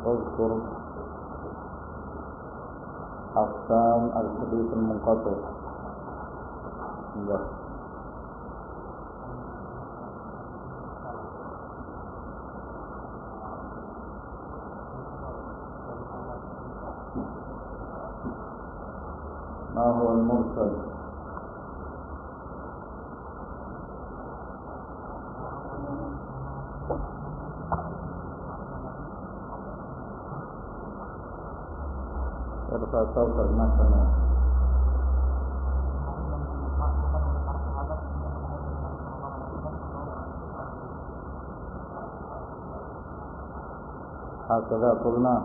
اذكر أقسام الحديث المنقطع. enggak. ما هو المرسل؟ ارفع صوتك مثلا. هكذا قلنا.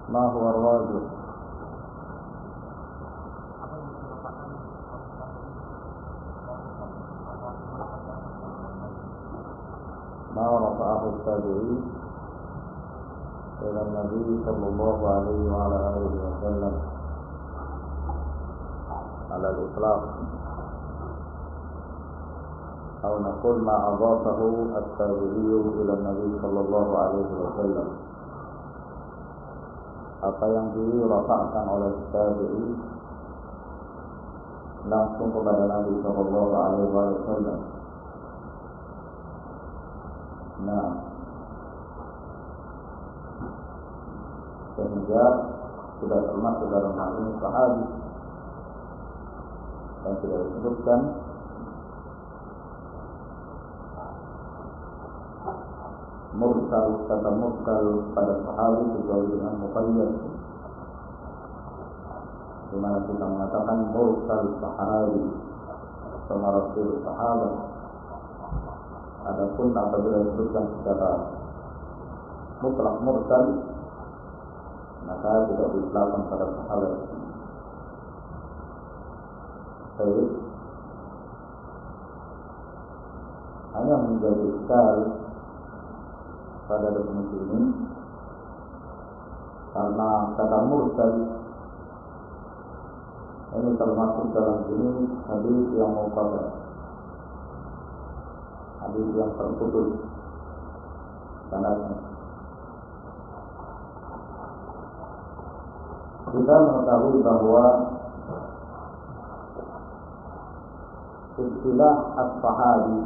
ما هو الراجح؟ ما رفعه التابعي إلى النبي صلى الله عليه وعلى آله وسلم على الإطلاق، أو نقول ما أضافه التابعي إلى النبي صلى الله عليه وسلم. Apa yang dirafa'kan oleh tabi'i langsung kepada Nabi sallallahu alaihi wasallam. Nah, sehingga sudah termasuk dalam hal ini sahabi yang tidak disebutkan mursal, kata mursal pada sahabi kecuali dengan muqayyad, di mana kita mengatakan mursal sahabi sama rasul sahabat. Adapun apabila disebutkan secara mutlak mursal, maka tidak diistilahkan pada sahabat. Baik, hanya menjadi iskal pada definisi ini karena kata mursal ini termasuk dalam jenis hadis yang munqati', hadis yang terputus sanadnya. Kita mengetahui bahwa istilah as-sahabi,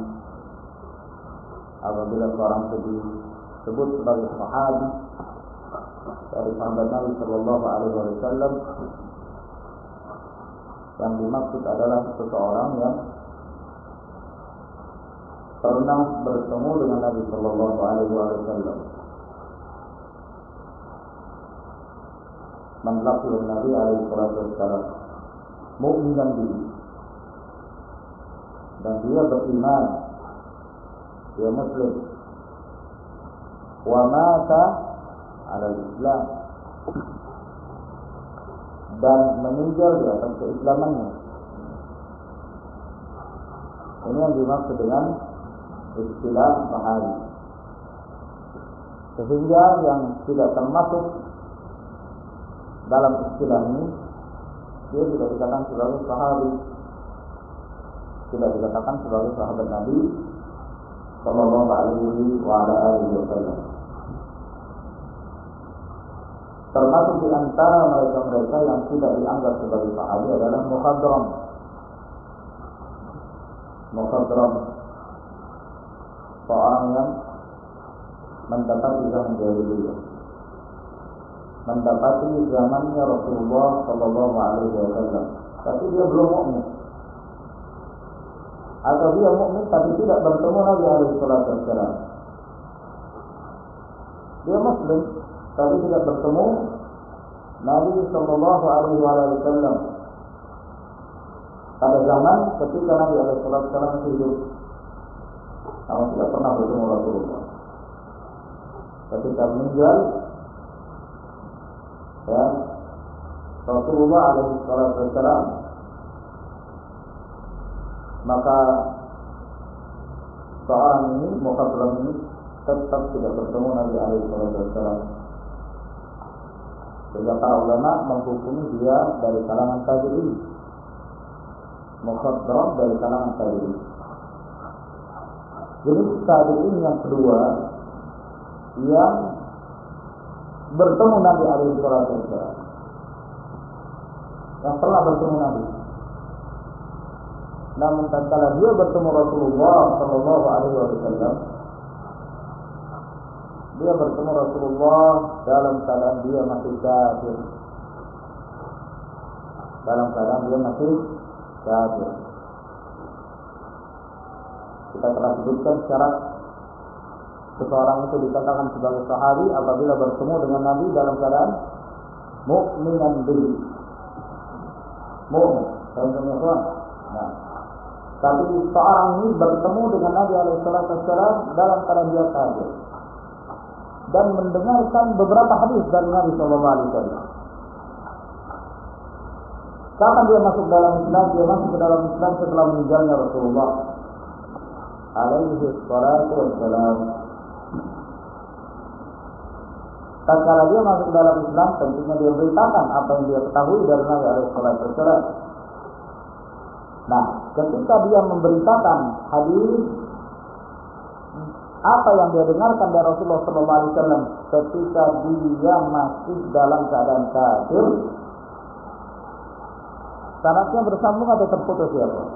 apabila seorang disebut sebagai sahabi dari sahabat Nabi sallallahu alaihi wasallam, yang dimaksud adalah seseorang yang pernah bertemu dengan Nabi sallallahu alaihi wasallam, menlaqiya Nabi alaihi wasallam, mukminan bihi, dan dia beriman, dia muslim, wa mata ala al-Islam, dan meninggal di atas keislamannya. Ini yang dimaksud dengan istilah sahabi. Sehingga yang tidak termasuk dalam istilah ini, dia tidak dikatakan sebagai sahabi, tidak dikatakan sebagai sahabat Nabi sallallahu alaihi wa ala alihi wasallam. Termasuk di antara mereka-mereka yang tidak dianggap sebagai sahabi adalah mukhadram. Mukhadram, seorang yang mendapati zaman jahiliyah, mendapati zamannya Rasulullah sallallahu alaihi wasallam, tapi dia belum mukmin, atau dia mukmin tapi tidak bertemu Nabi alaihi wasallam. Dia muslim tapi tidak bertemu Nabi sallallahu alaihi wasallam pada zaman ketika Nabi alaihi wasallam hidup. Namun tidak pernah bertemu Rasulullah. Ketika meninggal, ya, Rasulullah alaihi wasallam, maka seorang ini, mukhadram ini, tetap tidak bertemu Nabi alaihi wasallam. Sehingga para ulama menghukumi dia dari kalangan tabi'in, mukhadram dari kalangan tabi'in. Jenis tabi'in yang kedua yang bertemu Nabi alaihi salatu wasallam, yang pernah bertemu Nabi. Namun tatkala dia bertemu Rasulullah sallallahu alaihi wasallam, dia bertemu Rasulullah dalam keadaan dia masih kafir. Dalam keadaan dia masih kafir. Kita telah sebutkan syarat seseorang itu dikatakan sebagai sahabi apabila bertemu dengan Nabi dalam keadaan mu'minan bihi. Mu'min. Nah, tapi seorang ini bertemu dengan Nabi alaihi salatu wasallam dalam keadaan dia kafir dan mendengarkan beberapa hadis dari Nabi sallallahu alaihi wasallam. Kapan dia masuk dalam Islam? Dia masuk ke dalam Islam setelah meninggalnya Rasulullah alaihi salatu wassalam. Tatkala dia masuk dalam Islam, tentunya dia beritakan apa yang dia ketahui dari Nabi alaihi salatu wassalam. Nah, ketika dia memberitakan hadis apa yang dia dengarkan dari Rasulullah sallallahu alaihi wasallam ketika dia masih dalam keadaan kafir, sanadnya bersambung atau terputus ya Pak?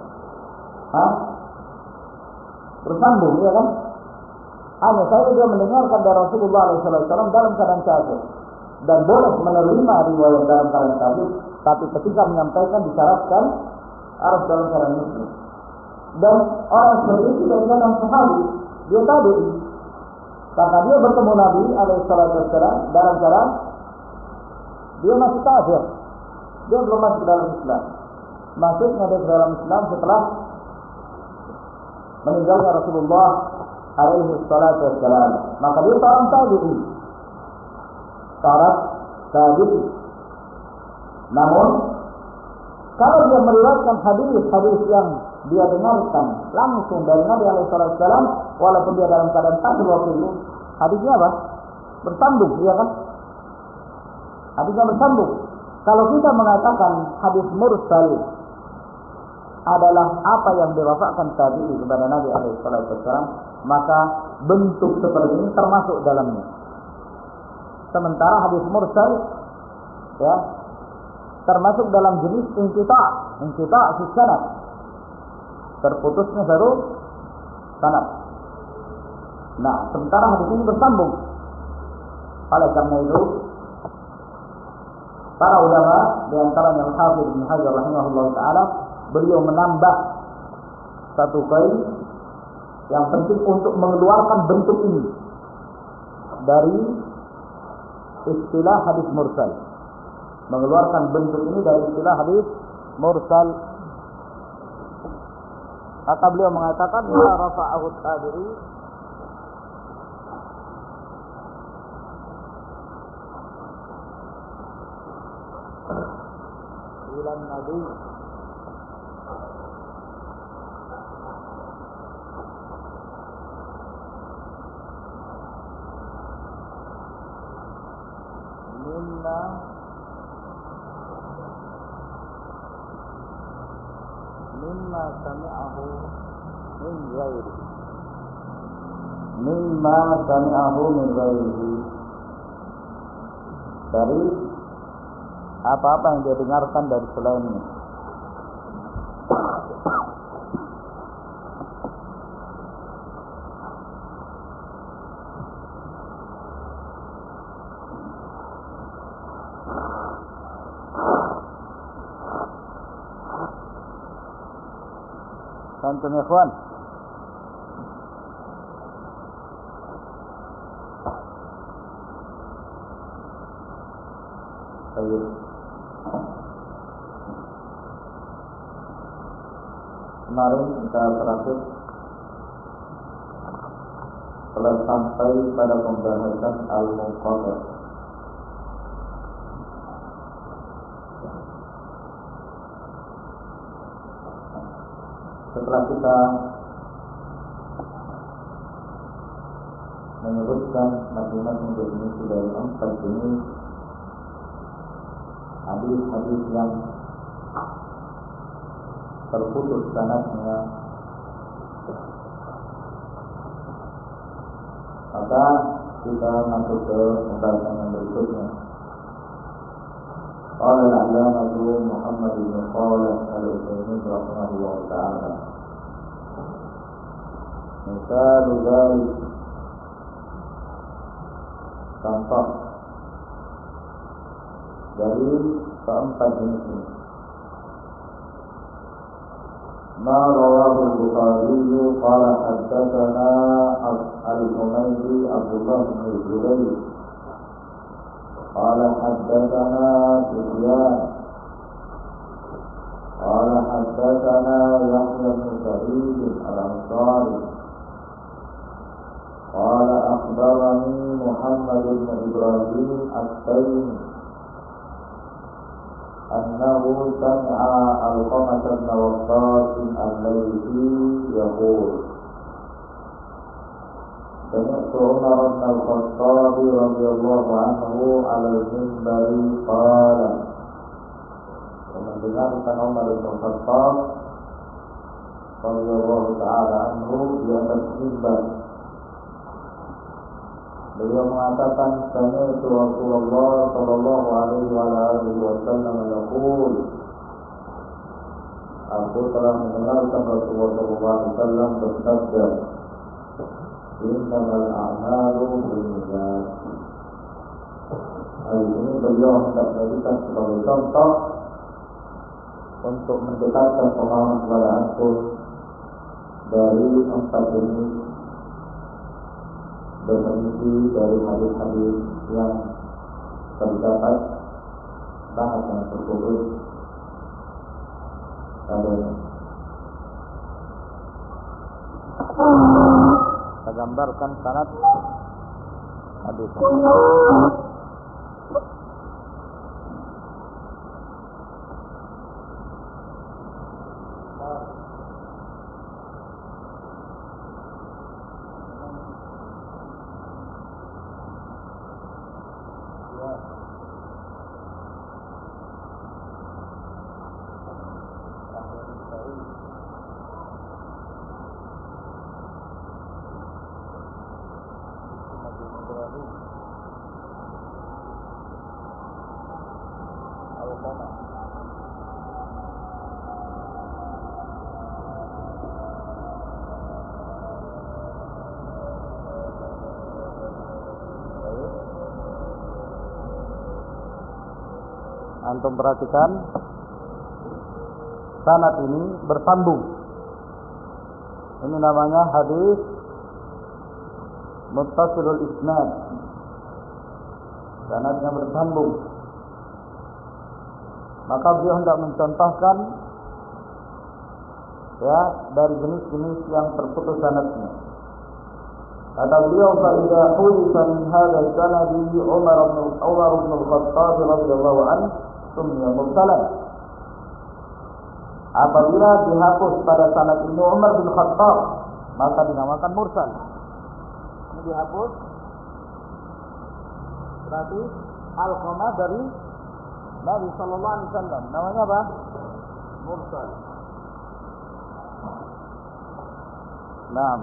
Bersambung ya kan? Hanya saja dia mendengarkan dari Rasulullah SAW dalam keadaan kafir dan boleh menerima riwayat dalam keadaan kafir, tapi ketika menyampaikan disyaratkan harus dalam keadaan muslim. Dan orang seperti itu tidak dikatakan sahabi, dia tabi'i, karena dia bertemu Nabi SAW dalam keadaan dia masih kafir, dia belum masuk dalam Islam. Masuknya dia dalam Islam setelah meninggalnya Rasulullah alaihi salatu wassalam. Maka dia seorang tabi'i, seorang tabi'i. Namun kalau dia meriwayatkan hadis yang dia dengarkan langsung dari Nabi alaihi salatu wassalam, walaupun dia dalam keadaan kafir waktu itu, hadisnya apa? Bersambung, iya kan? Hadisnya bersambung. Kalau kita mengatakan hadis mursal adalah apa yang diwafatkan tabi'i kepada Nabi alaihi salatu wasallam, maka bentuk seperti ini termasuk dalamnya. Sementara hadis mursal ya termasuk dalam jenis inqita' fi sanad, terputusnya satu sanad. Nah, sementara hadis ini bersambung. Oleh karena itu para ulama di antaranya Al-Hafidz Ibnu Hajar rahimahullah taala, beliau menambah satu kaid yang penting untuk mengeluarkan bentuk ini dari istilah hadis mursal. Mengeluarkan bentuk ini dari istilah hadis mursal. Kata beliau mengatakan la rafa'ahu tabi'i ila nabi mimma sami'ahu min ghairihi, dari apa-apa yang dia dengarkan dari selainnya. Antum ya ikhwan, baik. Kemarin kita terakhir telah sampai pada pembahasan al-munqati'. Setelah kita menyebutkan masing-masing definisi dari 4 jenis hadis-hadis yang terputus sanadnya Maka kita masuk ke pembahasan yang berikutnya. Qala al-'allamah Muhammad bin Shalih al-Utsaimin rahimahullah ta'ala. Misal dzalik, contoh dari keempat jenis ini. Ma rawahu al-Bukhari qala haddatsana al-Humaydi Abdullah bin Zubair qala haddatsana Sufyan qala haddatsana Yahya bin Sa'id al-Ansari qala akhbarani Muhammad bin Ibrahim at-Taymi أنه سمع علقمة بن وقاص الليثي يقول سمعت عمر بن الخطاب رضي الله عنه على المنبر قال mendengarkan Umar bin Khattab radhiyallahu ta'ala anhu di atas mimbar. Beliau mengatakan, sami'tu Rasulullah sallallahu alaihi wasallam yaqul, aku telah mendengarkan Rasulullah sallallahu alaihi wasallam bersabda, innamal a'malu binniyat. Hari ini beliau hendak menjadikan sebagai contoh untuk mendekatkan pemahaman kepada antum dari empat jenis definisi dari hadis-hadis yang terdapat bahasan tersebut padanya. Kita gambarkan sanad hadis. Antum perhatikan sanad ini bersambung. Ini namanya hadis muttasilul isnad. Sanadnya bersambung. Maka beliau hendak mencontohkan ya dari jenis-jenis yang terputus sanadnya. Kata beliau, fa idza huditha min hadha sanadi Umar bin Al-Khattab radhiyallahu anhu summiya mursalan. Apabila dihapus pada sanad ini Umar bin Khattab, maka dinamakan mursal. Ini dihapus, berarti Alqamah dari Nabi sallallahu alaihi wasallam. Namanya apa? Mursal. Naam.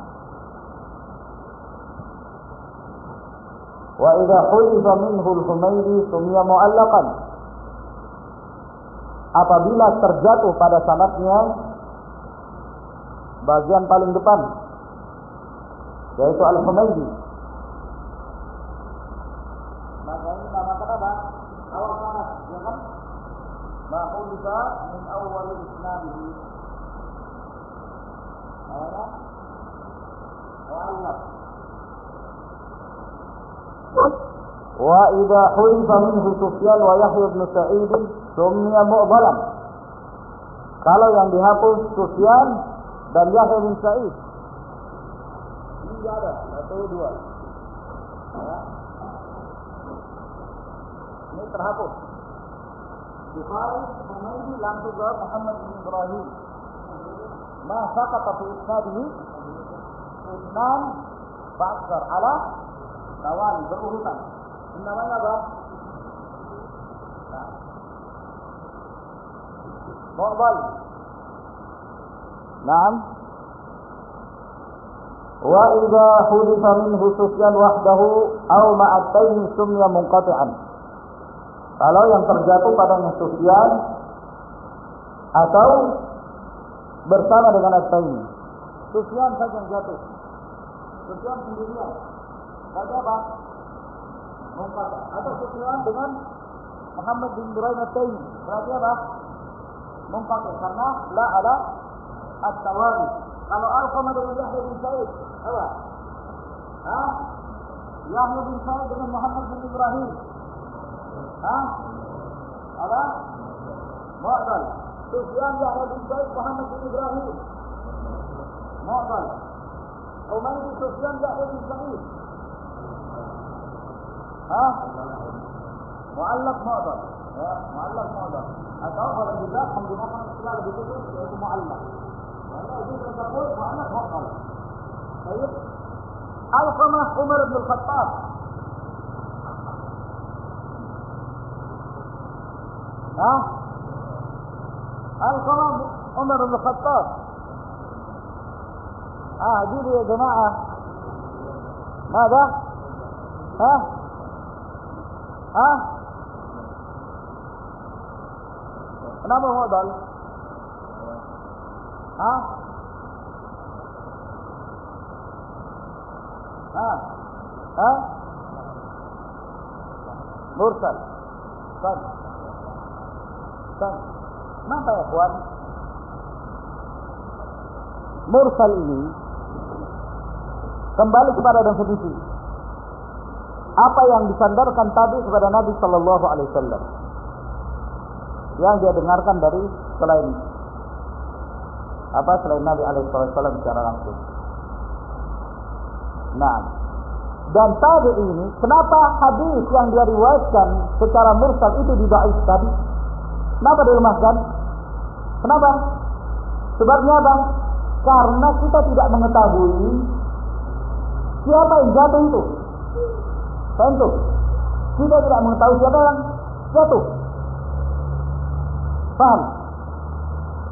Wa idza hudifa minhu al-Humaydi summiya mu'allaqan. Apabila terjatuh pada sanadnya bagian paling depan, yaitu Al-Humaydi, maka ini namakan apa? Awal sanad, ya kan? Ma'ulifa min awal isnadihi. Awalnya mu'allaq. Wa idza hudifa minhu Sufyan wa Yahya bin Sa'id summiya mu'dalan. Kalau yang dihapus Sufyan dan Yahya bin Sa'id, ini ada satu dua ya. Ini terhapus. Bukhari Humaydi langsung ke Muhammad bin Ibrahim. Ma saqata fi isnadihi isnan fa'aksar ala tawali, berurutan. Ini namanya apa? Mu'dal. Naam. Wa idza hudifa minhu Sufyan wahdahu aw ma'at-taymi sumya munqati'an. Kalau yang terjatuh padanya Sufyan atau bersama dengan at-Taymi. Sufyan saja yang jatuh. Sufyan sendirian. Berarti apa? Munqati'. Atau Sufyan dengan Muhammad bin Ibrahim at-Taymi. Berarti apa? Munqati'. Karena la ala at-tawali. Kalau Alqamah dengan Yahya bin Sa'id, apa? Yahya bin Sa'id dengan Muhammad bin Ibrahim. Apa? Mu'dal. Sufyan Yahya bin Sa'id Muhammad bin Ibrahim. Mu'dal. Umayyi Sufyan Yahya bin Sa'id. Mu'allaq mu'dal. Ya, mu'allaq mu'dal. Atau kalau juga menggunakan istilah lebih khusus yaitu mu'allaq. Karena itu tersebut mu'allaq mu'dal. Baik. Alqamah Umar bin Khattab. Alqamah Umar bin Khattab. Jadi ya jemaah. Mada? Kenapa modal? Mursal. Kan. Kenapa ya kawan? Mursal ini kembali kepada definisi. Apa yang disandarkan tadi kepada Nabi Sallallahu Alaihi Wasallam, yang dia dengarkan dari selain Nabi Alaihi Wasallam secara langsung. Nah, dan tadi ini, kenapa hadis yang dia riwayatkan secara mursal itu didhaif tadi? Kenapa dilemahkan? Kenapa? Sebabnya apa? Karena kita tidak mengetahui siapa yang jatuh itu. Tentu kita tidak mengetahui siapa yang jatuh. Paham?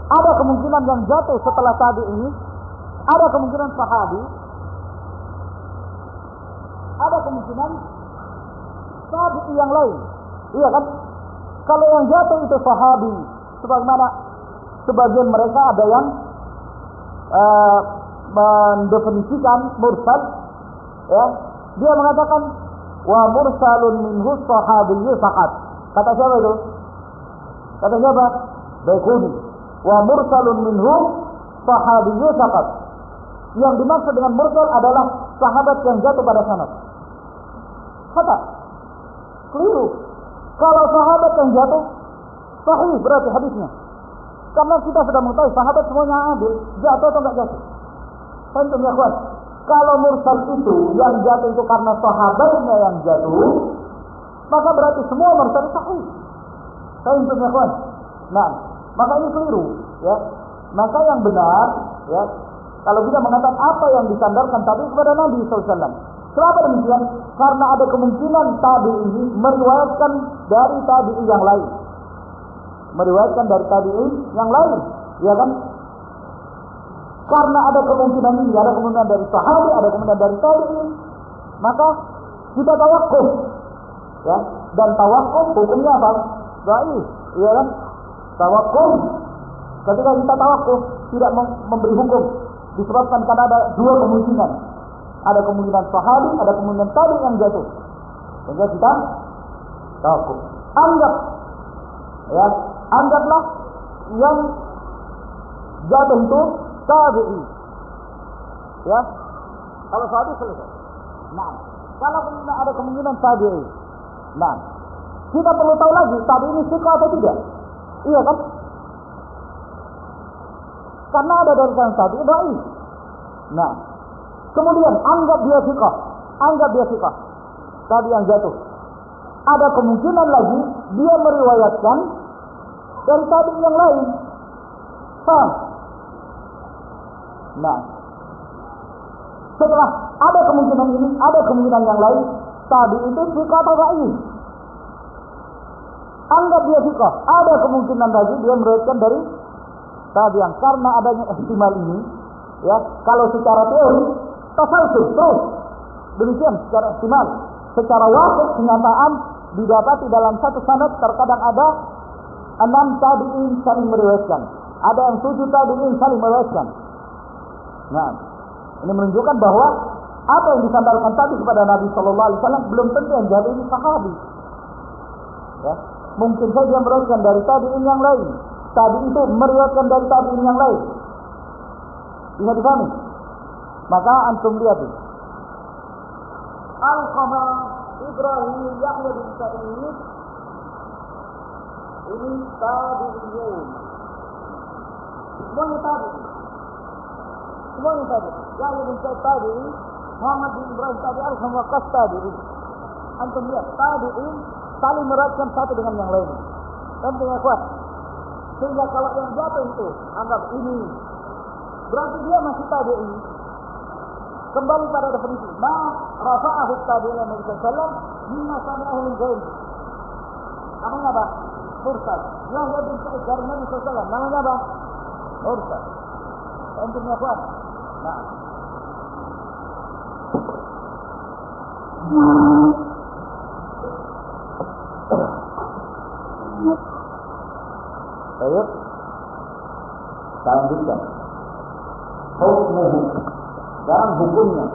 Ada kemungkinan yang jatuh setelah tadi ini, ada kemungkinan sahabi, ada kemungkinan tabi'i yang lain. Iya kan? Kalau yang jatuh itu sahabi, sebagaimana sebagian mereka ada yang mendefinisikan mursal, ya, dia mengatakan wa mursalun minhu sahabiyyu faqat. Kata siapa itu? Kata siapa? Baikuni. Wa mursalun minhu sahabiyyu faqat. Yang dimaksud dengan mursal adalah sahabat yang jatuh pada sanad. Kata keliru. Kalau sahabat yang jatuh sahih berarti hadisnya. Karena kita sudah mengetahui sahabat semuanya adil, jatuh atau enggak jatuh. Tentu ya kawan. Kalau mursal itu yang jatuh itu karena sahabatnya yang jatuh, maka berarti semua mursal sahih. Tentu ya kawan. Nah, maka ini keliru, ya. Maka yang benar, ya, kalau kita mengatakan apa yang disandarkan tadi kepada Nabi SAW. Kenapa demikian? Karena ada kemungkinan tabi'i ini meriwayatkan dari tabi'i yang lain. Meriwayatkan dari tabi'i yang lain, ya kan? Karena ada kemungkinan ini, ada kemungkinan dari sahabat, ada kemungkinan dari tabi'i, maka kita tawakkuf, ya. Dan tawakkuf hukumnya apa? Dhaif, ya kan? Tawakkuf, ketika kita tawakkuf tidak memberi hukum, disebabkan karena ada dua kemungkinan. Ada kemungkinan sahabi, ada kemungkinan tabi'i yang jatuh. Sehingga kita tawakkuf. Anggaplah yang jatuh itu tabi'i. Ya. Kalau sahabi selesai. Nah, kalau ada kemungkinan tabi'i. Nah, kita perlu tahu lagi tabi'i ini thiqah atau tidak. Iya kan? Karena ada dari kalangan tabi'i dhaif. Nah, kemudian anggap dia thiqah. Tadi yang jatuh. Ada kemungkinan lagi dia meriwayatkan dari tabi'i yang lain. Paham? Nah, setelah ada kemungkinan ini, ada kemungkinan yang lain, tabi'i itu thiqah atau dhaif? Anggap dia thiqah. Ada kemungkinan lagi dia meriwayatkan dari tabi'in. Karena adanya ihtimal ini, ya, kalau secara teori tasalsul terus. Demikian secara ihtimal. Secara wakil kenyataan didapati dalam satu sanad terkadang ada 6 tabi'in saling meriwayatkan, ada yang 7 tabi'in saling meriwayatkan. Nah, ini menunjukkan bahwa apa yang disandarkan tadi kepada Nabi Sallallahu Alaihi Wasallam belum tentu yang jadi ini sahabi. Ya, mungkin saja dia meriwayatkan dari tabi'in yang lain. Tabi'in itu meriwayatkan dari tabi'in yang lain. Bisa dipahami? Maka antum lihat ini. Alqamah, Ibrahim, Yahya bin Sa'id ini tabi'in. Semuanya tabi'in. Yahya bin Sa'id tabi'in, Muhammad bin Ibrahim tabi'in, Alqamah Waqqas tabi'in. Antum lihat, tabi'in saling meriwayatkan satu dengan yang lain. Tentunya kuat. Sehingga kalau yang jatuh itu anggap ini, berarti dia masih tabi'in. Kembali pada definisi, ma rafa'ahu tabi'in Nabi sallallahu alaihi wasallam mimma sami'ahu min ghairi. Namanya apa? Mursal. Yahya bin Sa'id dari Nabi sallallahu alaihi wasallam namanya apa? Mursal. Tentunya kuat. Nah. Baik. Kita lanjutkan. Hukmuhu. Dan hukumnya.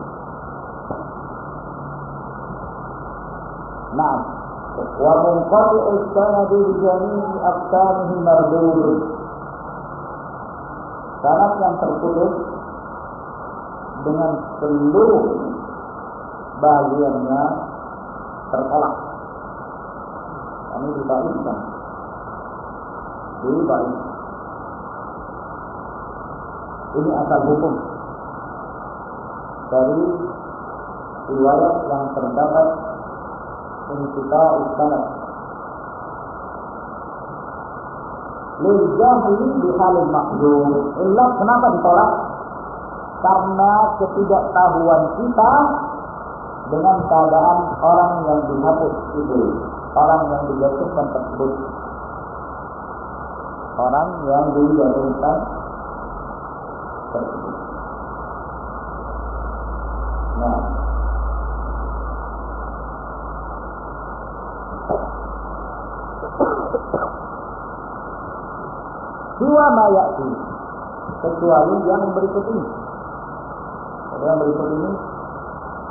Nah. Wa munqati'u sanadi bi jami'i aqsamihi mardud. Sanad yang terputus dengan seluruh bagiannya tertolak. Kami dibaikkan. Ini asal hukum dari riwayat yang terdapat inqita' sanad. Lil jahili bihalil mahdzur. Illa kenapa ditolak? Karena ketidaktahuan kita dengan keadaan orang yang dihapus itu, orang yang dijatuhkan tersebut, orang yang dijatuhkan tersebut. Nah, dua mayati kecuali yang berikut ini. Yang berikut ini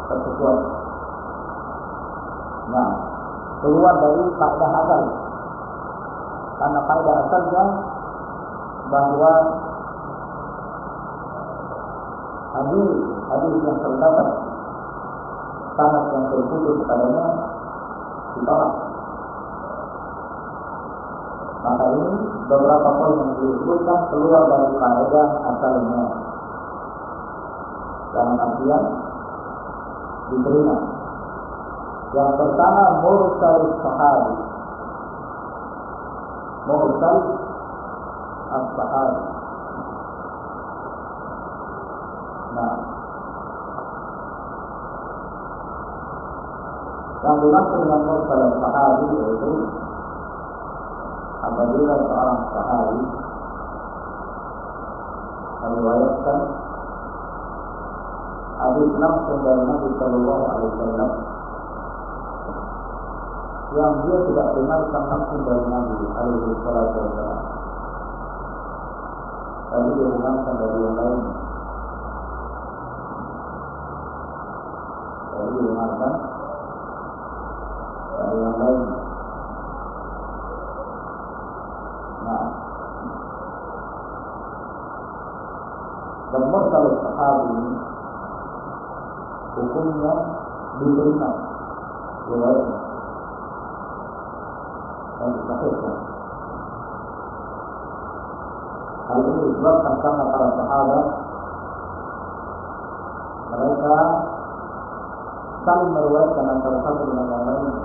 tersesuai. Nah, keluar dari kaidah asal. Karena kaidah asalnya bahwa hadis yang terdapat sanad yang terputus padanya ditolak. Maka ini beberapa poin yang disebutkan keluar dari kaidah asalnya. Dalam artian diterima. Yang pertama mursal sahabi. Mursal as-sahabi. Nah, yang dimaksud dengan mursal as-sahabi yaitu apabila seorang sahabi meriwayatkan hadis langsung dari Nabi Sallallahu Alaihi Wasallam yang dia tidak dengarkan langsung dari Nabi Alaihi Wasallam, tapi dia dengarkan dari yang lain. Nah, dan mursal sahabi ini hukumnya diterima riwayatnya dan disahihkan. Hal ini disebabkan karena para sahabat mereka saling meriwayatkan antara satu dengan yang lain.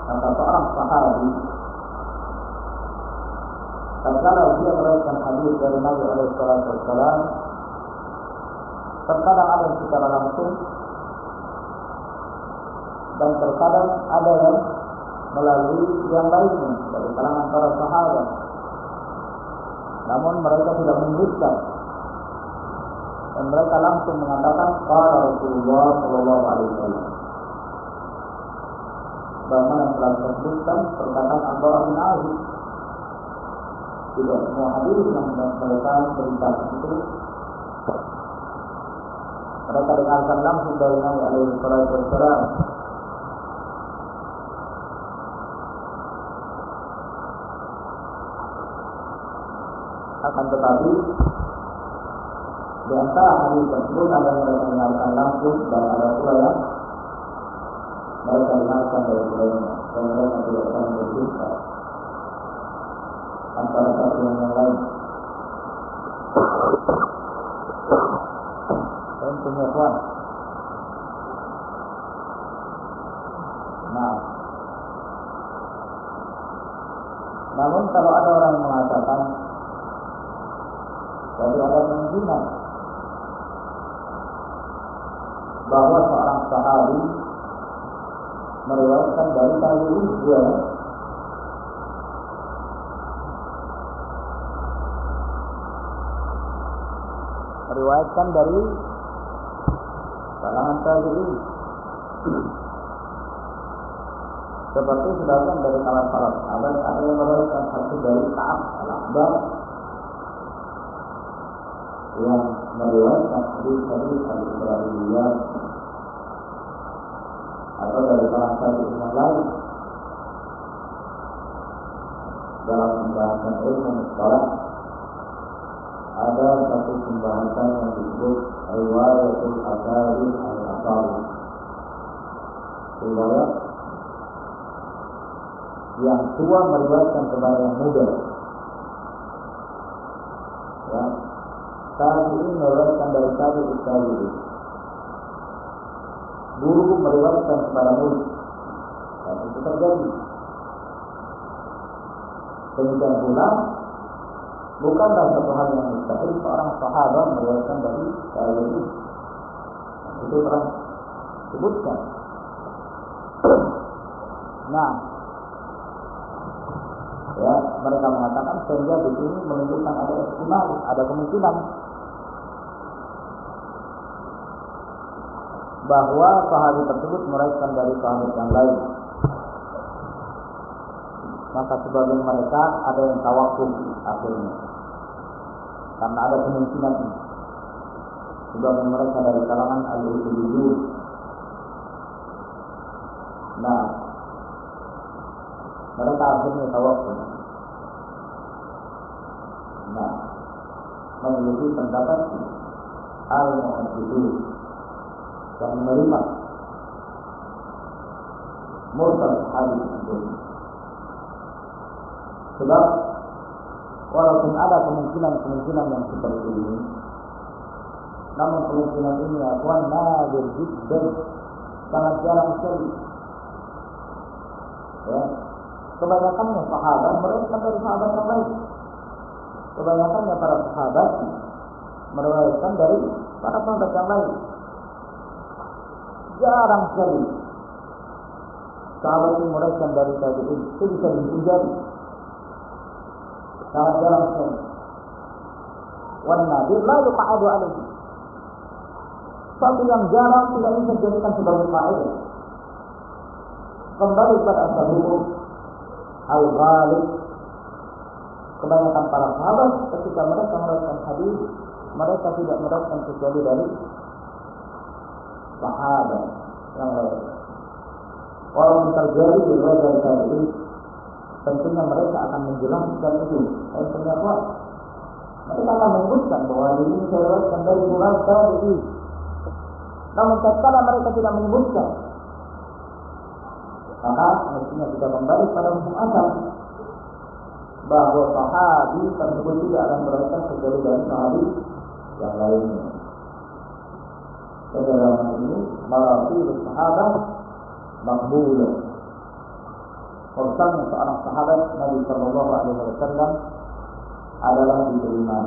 Maka seorang sahabi tatkala dia meriwayatkan hadis dari Nabi alaihi wasallam, terkadang ada yang secara langsung dan terkadang ada yang melalui yang lainnya dari kalangan para sahabat. Namun mereka tidak menyebutkan dan mereka langsung mengatakan qala Rasulullah sallallahu alaihi wasallam. Bagaimana yang telah disebutkan perkataan Al-Bara bin Azib. Tidak semua hadis yang mereka beritakan itu mereka dengarkan langsung dari Nabi alaihi wasallam. Akan tetapi di antara hadis tersebut ada yang mereka dengarkan langsung dan ada pula yang mereka dengarkan dari lainnya dan mereka tidak akan berbeda antara satu dengan yang lain. Tentunya tuan. Nah, namun kalau ada orang yang mengatakan jadi ada kemungkinan bahwa seorang sahabi meriwayatkan dari tabi'in dia meriwayatkan dari kalangan tabi'in seperti sebagian dari kalangan salaf. Ada yang meriwayatkan hadis dari Ka'ab al-Ahbar yang meriwayatkan hadis al-Israiliyat atau dari kalangan tabi'in yang lain dalam pembahasan ilmu mustalah. Ada satu pembahasan yang disebut riwayatul asari al-asari, riwayat yang tua meriwayatkan kepada yang muda. Ya, tabi'in meriwayatkan dari tabi'in, guru meriwayatkan kepada murid, dan itu terjadi. Demikian pula bukanlah satu hal yang mustahil seorang sahabat meriwayatkan dari tabi'in. Itu telah disebutkan. Nah, ya, mereka mengatakan sehingga di sini menunjukkan ada ihtimal, ada kemungkinan bahwa sahabat tersebut meriwayatkan dari sahabat yang lain. Maka sebagian mereka ada yang tawakuf akhirnya karena ada kemungkinan ini. Sebagian mereka dari kalangan al-usuliyyin. Nah, mereka akhirnya tawakuf. Nah, memiliki pendapat al-mu'tazilah yang menerima mursal hadis itu. Sebab walaupun ada kemungkinan yang seperti ini, namun kemungkinan ini akan nadir jiddan, sangat jarang sekali. Ya, kebanyakannya sahabat meriwayatkan dari sahabat yang lain. Kebanyakannya para sahabat meriwayatkan dari para sahabat yang lain. Jarang sekali sahabat yang meriwayatkan dari tabi'in. Itu bisa dihindari. Sangat jarang sekali. Wan nadir la yuqa'adu alaihi. Satu yang jarang tidak bisa dijadikan sebagai kaidah. Kembali pada asal hukum al-ghalib. Kebanyakan para sahabat ketika mereka meriwayatkan hadis, mereka tidak meriwayatkan kecuali dari sahabat yang lain. Walaupun terjadi di riwayat dari tabi'in, tentunya mereka akan menjelaskan itu. Dan ternyata mereka akan menyebutkan bahwa ini saya riwayatkan dari fulan tabi'in. Namun tatkala mereka tidak menyebutkan, maka mestinya kita kembali pada hukum asal bahwa sahabi tersebut tidak akan meriwayatkan kecuali dari sahabi yang lainnya. Dalam ini maratil sahabat makbulah. Mursalnya seorang sahabat Nabi Sallallahu Alaihi Wasallam adalah diterima.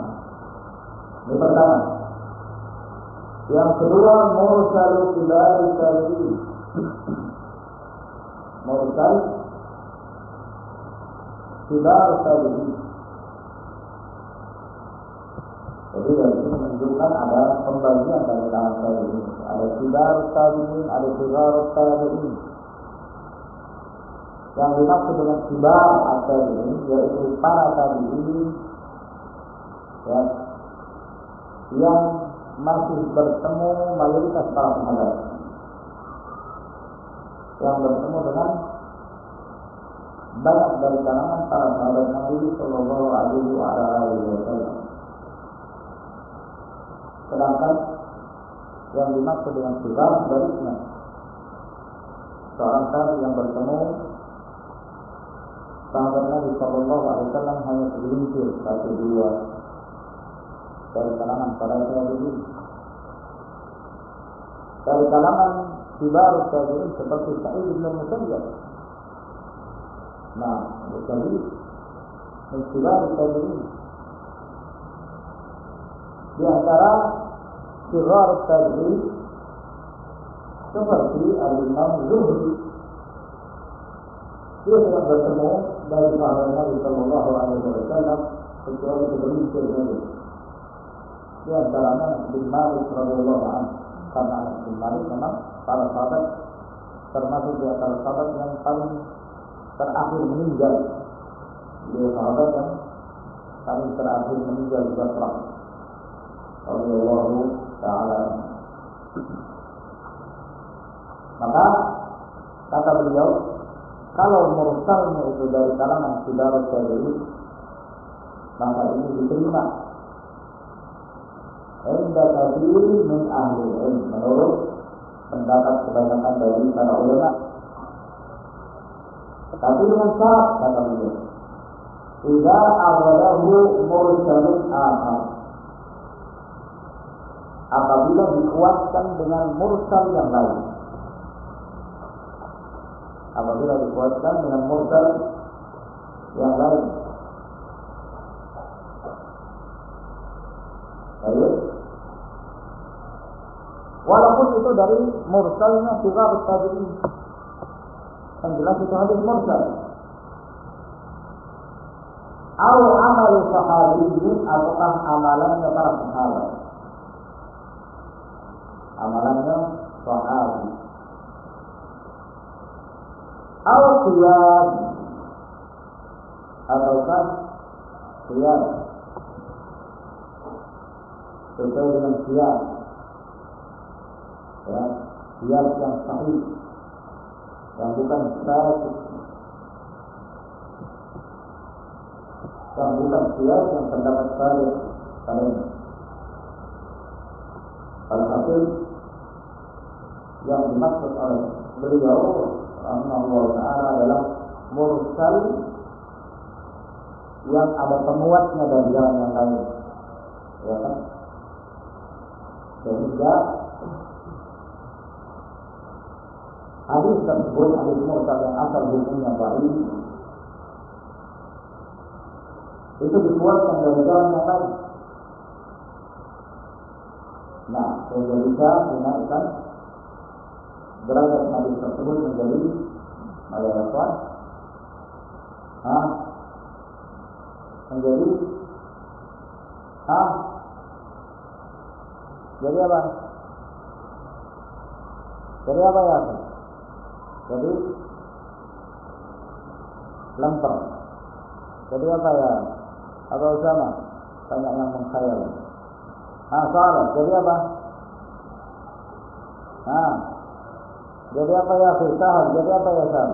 Ini pertama. Yang kedua, mursalu kibari tabi'in. Mursal kibar tabi'in. Jadi yang ini menunjukkan ada pembagian dari kalangan tabi'in. Ada kibar tabi'in, ada sigar tabi'in. Yang dimaksud dengan kibar tabi'in yaitu para tabi'in ya, yang masih bertemu mayoritas para sahabat, yang bertemu dengan banyak dari kalangan para sahabat Nabi Sallallahu Alaihi Wasallam. Sedangkan yang dimaksud dengan kibar sebaliknya, seorang tabi yang bertemu sahabat Nabi Sallallahu Alaihi Wasallam hanya segelintir, satu dua dari kalangan para tabi'in. Dari kalangan kibar tabi'in seperti Sa'id bin Musayyab. Nah, jadi kibar tabi'in. Di antara kibar tabi'in seperti Al-Imam Zuhri, dia tidak bertemu dari sahabat Nabi Sallallahu Alaihi Wasallam kecuali segelintir saja. Di antaranya bin Malik radhiyallahu anhu, karena bin Malik memang para sahabat termasuk di antara sahabat yang paling terakhir meninggal. Dia sahabat yang paling terakhir meninggal di Basrah radhiyallahu taala. Maka kata beliau, kalau mursalnya itu dari kalangan kibar tabi'in, maka ini diterima inda katsir min ahli ilm, menurut pendapat kebanyakan dari para ulama. Tetapi dengan syarat, kata beliau, idza awadahu mursalun akhar, apabila dikuatkan dengan mursal yang lain. Apabila dikuatkan dengan mursal yang lain. Baik. Walaupun itu dari mursalnya kibar tabi'in, yang jelas itu hadis mursal. Atau amal sahabiyin, ataukah amalannya para sahabat. Amalannya sahabi. Atau qiyas, ataukah qiyas sesuai dengan qiyas, ya, qiyas yang sahih, yang bukan sahih, yang bukan qiyas yang terdapat sahih padanya. Alhasil yang dimaksud oleh beliau rahimahullah ta'ala adalah mursal yang ada penguatnya dari jalan yang lain, ya kan? Sehingga hadis tersebut, hadis mursal yang asal hukumnya baik, itu dikuatkan dari jalan yang lain. Nah, sehingga bisa dinaikkan derajat hadis tersebut menjadi mayoritas, menjadi jadi apa? Jadi apa ya? Jadi lemper. Jadi apa ya? Apa Usama? Banyak yang mengkhayal. Salah. Jadi apa? Jadi apa ya? Firqah. Jadi apa ya?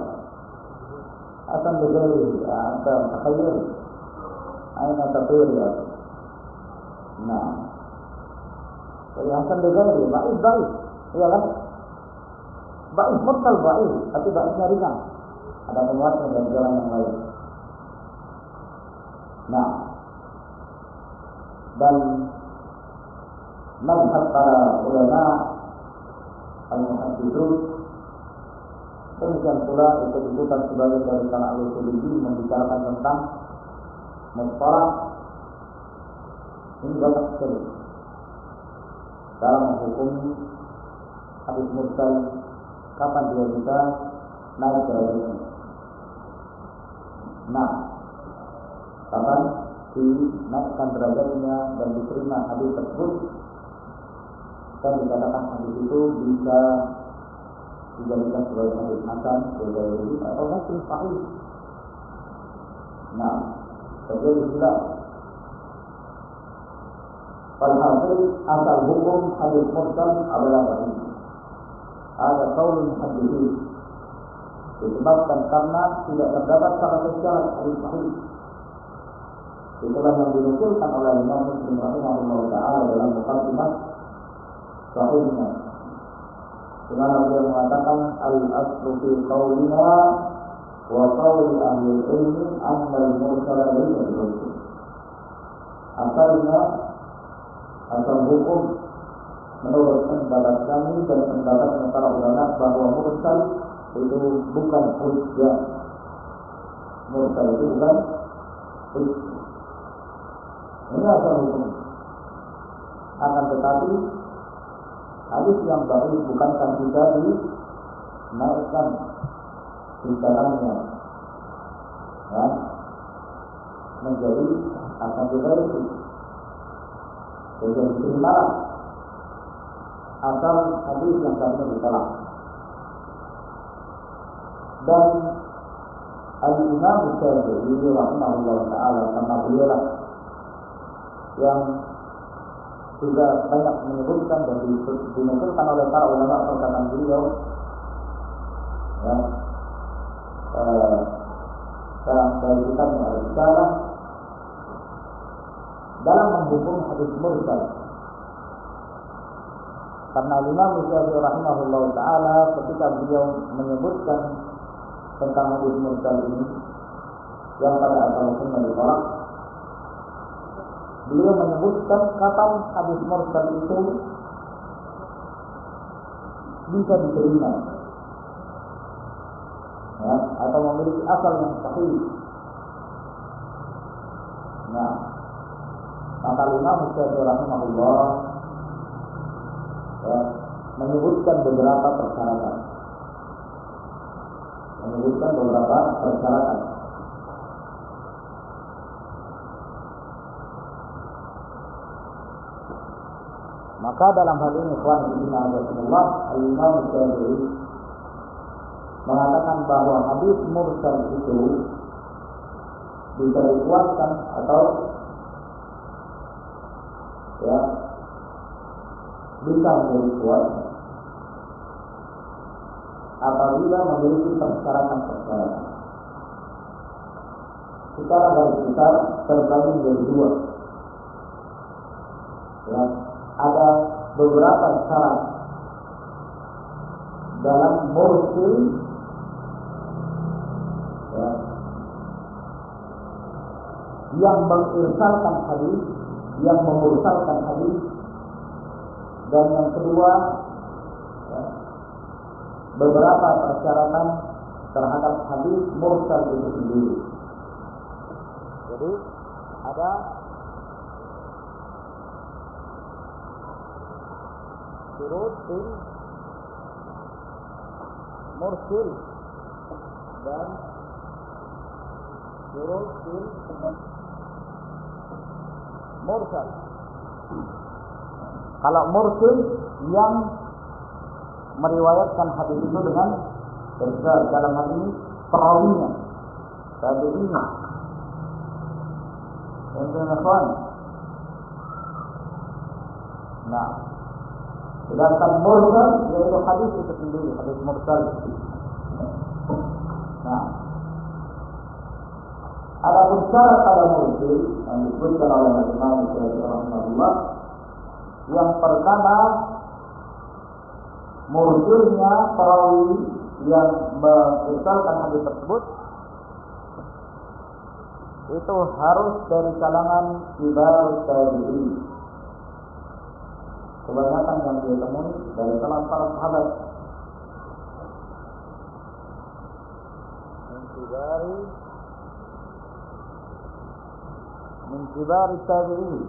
Asan bidari. Ada takhayul. Aina tafsir ya. Nah. Jadi hasan bidari. Baik. Iya kan? Baik mutlak baik. Tapi baiknya ringan. Ada penguatnya dan jalan yang lain. Nah. Dan mazhab para ulama al-muhadditsun, demikian pula itu disebutkan sebagai dari kalangan al-usuliyyin, membicarakan tentang mustalah. Ini banyak sekali dalam menghukumi hadis mursal, kapan dia bisa naik derajatnya. Nah, kapan dinaikkan derajatnya dan diterima hadis tersebut, dan dikatakan hadis itu bisa dijadikan sebagai hadis hasan, sebagai atau mungkin sahih. Nah, terjadi khilaf. Walhasil asal hukum hadis mursal adalah sahih. Ada qaulun hadisi disebabkan karena tidak terdapat salah syarat hadis sahih. Itulah yang dinukilkan oleh Imam Muslim rahimahullah taala dalam muqaddimah sahihnya. Di mana beliau mengatakan al-aslu fi qaulina wa qauli ahli ilmi anna al-mursala laysa bi-hujjah. Asalnya, asal hukum menurut pendapat kami dan pendapat para ulama bahwa mursal itu bukan hujjah. Mursal itu bukan hujjah. Ini asal hukum. Akan tetapi hadis yang baik bukankah bisa dinaikkan di dalamnya, ya, menjadi akan dibaiki, jadi diterima asal hadis yang tadinya ditolak. Dan Al-Imam Syafi'i rahimahullah taala, karena beliau yang juga banyak menyebutkan dan dinukilkan oleh para ulama perkataan beliau, ya, dalam kitabnya Al-Risalah dalam menghukum hadis mursal. Karena Imam Syafi'i rahimahullah taala ketika beliau menyebutkan tentang hadis mursal ini yang pada asal hukumnya ditolak, beliau menyebutkan kapan hadis mursal itu bisa diterima, ya, atau memiliki asal yang sahih. Nah, maka Imam Syafi'i rahimahullah, ya, menyebutkan beberapa persyaratan. Maka dalam hal ini ikhwan fillah, Imam Syafi'i mengatakan bahwa hadis mursal itu bisa dikuatkan atau, ya, bisa menjadi kuat apabila memiliki persyaratan. Secara garis besar terbagi menjadi dua. Ya, ada beberapa syarat dalam mursil, ya, yang mengirsalkan hadis, yang memursalkan hadis, dan yang kedua, ya, beberapa persyaratan terhadap hadis mursal itu sendiri. Jadi ada syurut mursil dan syurut mursal. Kalau mursil yang meriwayatkan hadis itu dengan irsal, dalam hal ini perawinya, tabi'in. Ikhwan. Nah, sedangkan mursal yaitu hadis itu sendiri, hadis mursal. Nah, ada syarat pada mursil yang disebutkan oleh Imam Syafi'i rahimahullah. Yang pertama, mursilnya perawi yang mengirsalkan hadis tersebut itu harus dari kalangan kibar tabi'in. Kebanyakan yang dia temui dari kalangan para sahabat. Min kibar tabi'in.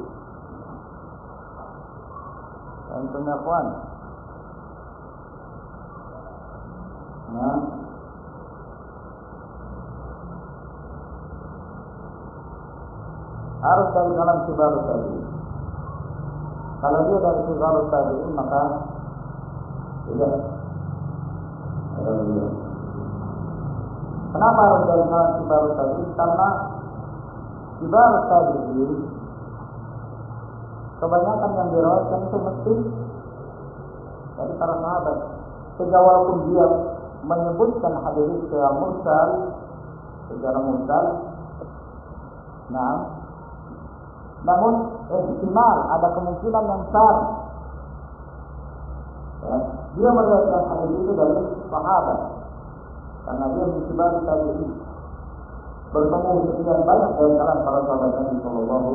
Antum ya kawan. Nah, harus dari kalangan kibarut tabi'in. Kalau dia dari kibarut tabi'in maka tidak ada beliau. Kenapa harus dari kalangan kibarut tabi'in? Karena kibarut tabi'in kebanyakan yang diriwayatkan itu mesti dari para sahabat. Sehingga walaupun dia menyebutkan hadis secara mursal, namun ihtimal ada kemungkinan yang besar ya, dia meriwayatkan hadis itu dari sahabat karena dia mencoba tabi'in bertemu sekian banyak dari kalangan para sahabat Nabi Sallallahu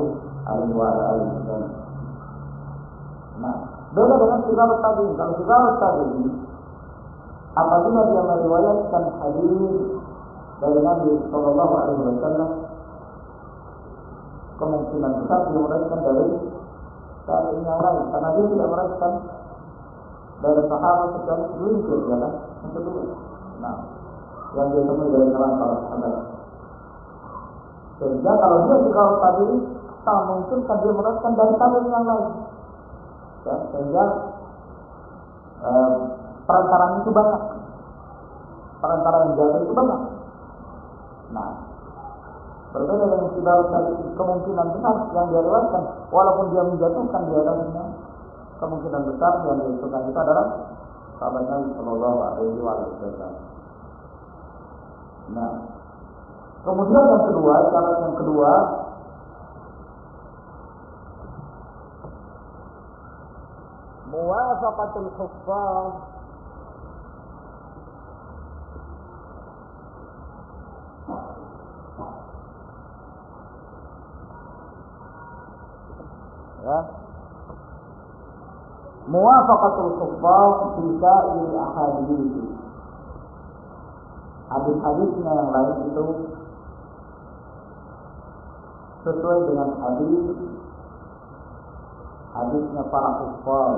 Alaihi Wasallam. Nah, beda dengan kibarut tabi'in. Kalau kibarut tabi'in, apabila dia meriwayatkan hadis dari Nabi Sallallahu Alaihi Wasallam, kemungkinan besar dia meriwayatkan dari tabi'in yang lain, karena dia tidak meriwayatkan dari sahabat kecuali segelintir, ya kan? Yang kedua, nah, yang dia temui dari kalangan para sahabat. Sehingga kalau dia kibarut tabi'in, tak mungkin kan dia meriwayatkan dari tabi'in yang lain. Ya, sehingga perantaraan itu banyak, perantara yang jatuh itu banyak. Nah, berbeda dengan kibarut tabi'in, kemungkinan besar yang dia riwayatkan, walaupun dia menjatuhkan di atasnya, kemungkinan besar yang disebutkan kita adalah sahabat Nabi Sallallahu Alaihi Wasallam. Nah, kemudian yang kedua, syarat yang kedua, muwafaqatul huffaz ya, muwafaqatul huffaz fi sa'il ahadits. Hadis-hadisnya yang lain itu sesuai dengan hadisnya para huffaz,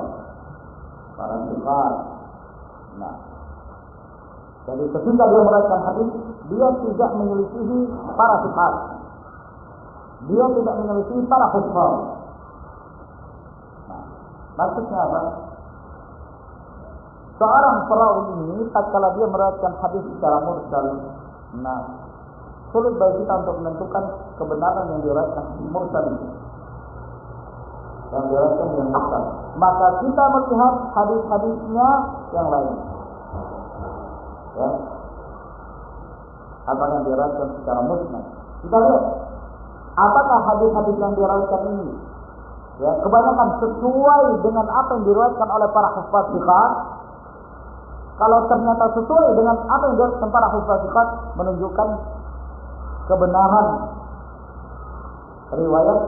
para thiqat. Nah, jadi ketika dia meriwayatkan hadis, dia tidak menyelisihi para thiqat, dia tidak menyelisihi para huffaz. Nah, maksudnya apa? Seorang perawi ini tatkala dia meriwayatkan hadis secara mursal, nah, sulit bagi kita untuk menentukan kebenaran yang diriwayatkan mursal itu, yang diriwayatkan yang mursal. Maka kita melihat hadis-hadisnya yang lain, ya, apa yang diriwayatkan secara musnad. Kita lihat apakah hadis-hadis yang diriwayatkan ini, ya, kebanyakan sesuai dengan apa yang diriwayatkan oleh para huffaz thiqat. Kalau ternyata sesuai dengan apa yang diriwayatkan para huffaz thiqat, menunjukkan kebenaran riwayat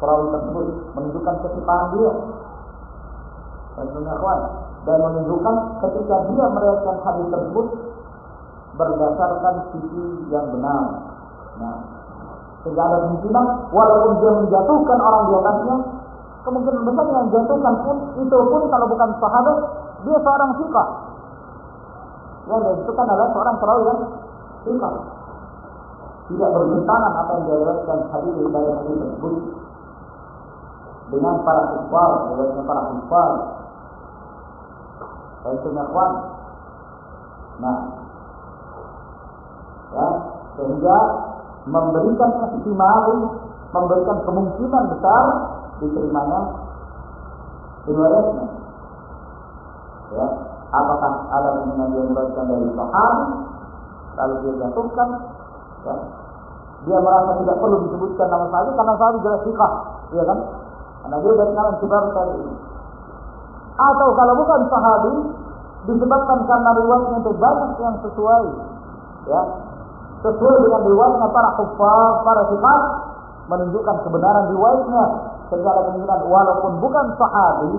perawi tersebut, menunjukkan kesifahan dia, dan menunjukkan ketika dia meriwayatkan hadis tersebut berdasarkan sisi yang benar. Nah, sehingga ada kemungkinan walaupun dia menjatuhkan orang di atasnya, kemungkinan besar yang menjatuhkan pun itu pun kalau bukan sahabat, dia seorang thiqah. Ya, itu kan adalah seorang perawi yang thiqah. Tidak bertentangan apa yang diriwayatkan hadis dari hadis tersebut dengan para huffaz, dengan para huffaz. Itu ikhwan. Nah, ya, sehingga memberikan ihtimal, memberikan kemungkinan besar diterimanya riwayatnya. Ya, apakah ada kemungkinan dia meriwayatkan dari sahabat, lalu dia jatuhkan, ya, dia merasa tidak perlu disebutkan nama sahabat karena sahabat jelas thiqah, ya kan? Karena dia dari kalangan kibar tabi'in. Atau kalau bukan sahabi, disebabkan karena riwayatnya itu banyak yang sesuai, ya, sesuai dengan riwayatnya para huffaz, para thiqat, menunjukkan kebenaran riwayatnya. Sehingga ada kemungkinan walaupun bukan sahabi,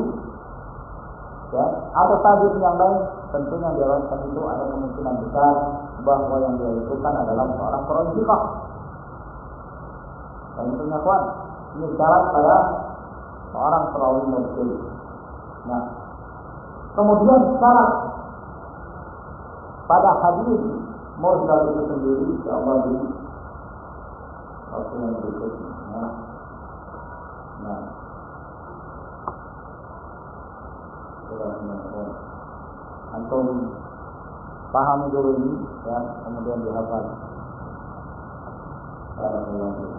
ya, atau tabi'in yang lain, tentunya diriwayatkan itu ada kemungkinan besar bahwa yang diriwayatkan adalah seorang perawi thiqah. Dan tentunya kawan, ini syarat pada seorang perawi mursal. Nah, kemudian syarat pada hadis mursal itu sendiri, insyaallah di waktu yang berikutnya. Nah, antum pahami dulu ini, ya, kemudian dihafal. Alhamdulillah.